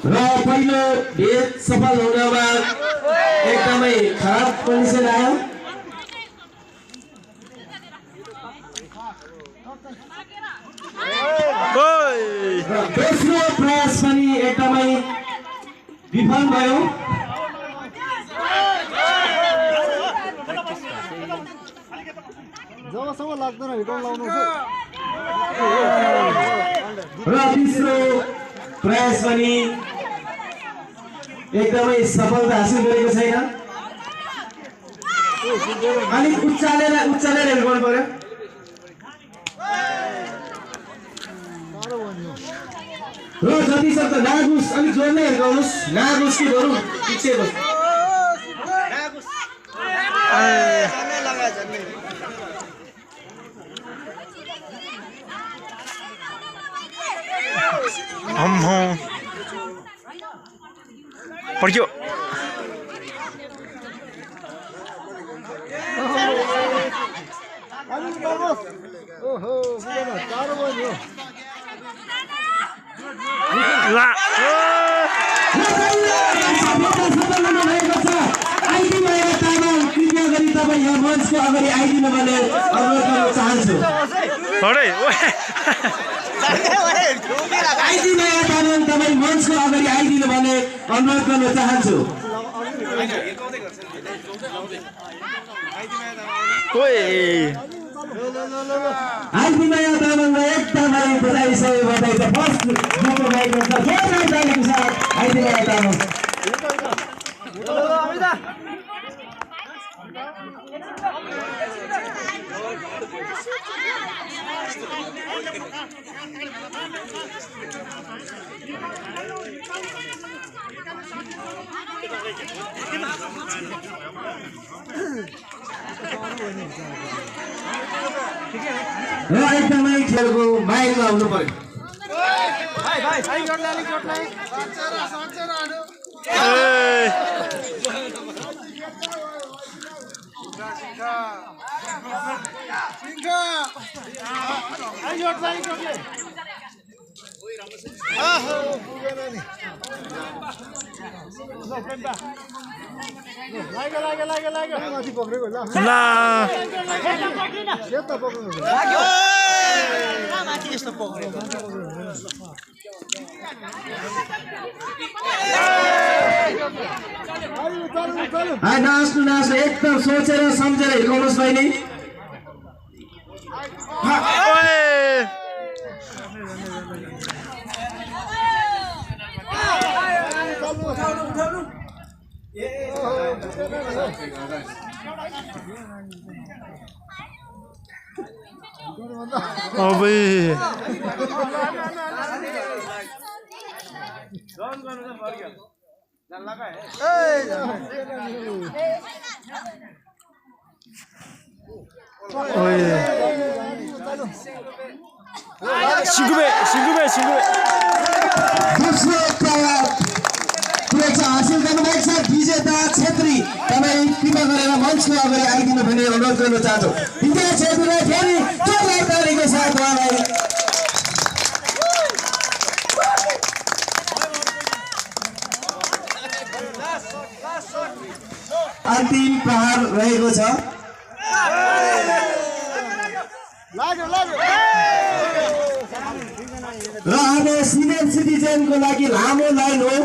र पहिलो भेट सफल हुनमा एकदमै खराब कन्डिसन आयो। दोस्रो प्रयास पनि एकदमै विफल भयो। जबसम्म लाग्दैन हिटौँ लाउनु र तेस्रो प्रयास पनि एकदमै सफलता हासिल गरेको छैन। अलिक उचालेर हिर्काउनु पर्यो। र जति सक्दो नागुस अलिक जोडले हिर्काउनुहोस्। नागुस कि बरु पछि बस पड्क्यो। ओहो टाढो भयो कृपया गरी तपाईँ यहाँ मञ्चको अगाडि आइदिनु भने अनुरोध गर्न चाहन्छु। आइदी नयाँ तामाङ तपाईँ मञ्चको अगाडि आइदिनु भने अनुरोध गर्न चाहन्छु। आइदी नयाँ तामाङलाई एकदमै बधाई सबै बधाई छ। फर्स्ट ग्रुपको माइकमा छ जोरदार तालीको साथ आइदी नयाँ तामाङ। र एकदमै खेलको माइकमा हुनु पर्यो। माथि पक्रेको ल नाच्नु नाच्नु एकदम सोचेर सम्झेर हिर्काउनुहोस् बहिनी। हासिल गर्नुभएको छ विजेता छेत्री। तपाईँ कृपया गरेर मञ्चको अगाडि आइदिनु भने अनुरोध गर्न चाहन्छु। विजेता छेत्रीलाई फेरि जोरदार तालीको साथ उहाँलाई अन्तिम प्रहार रहेको छ। र अब सिनियर सिटिजनको लागि लामो लाइन हो।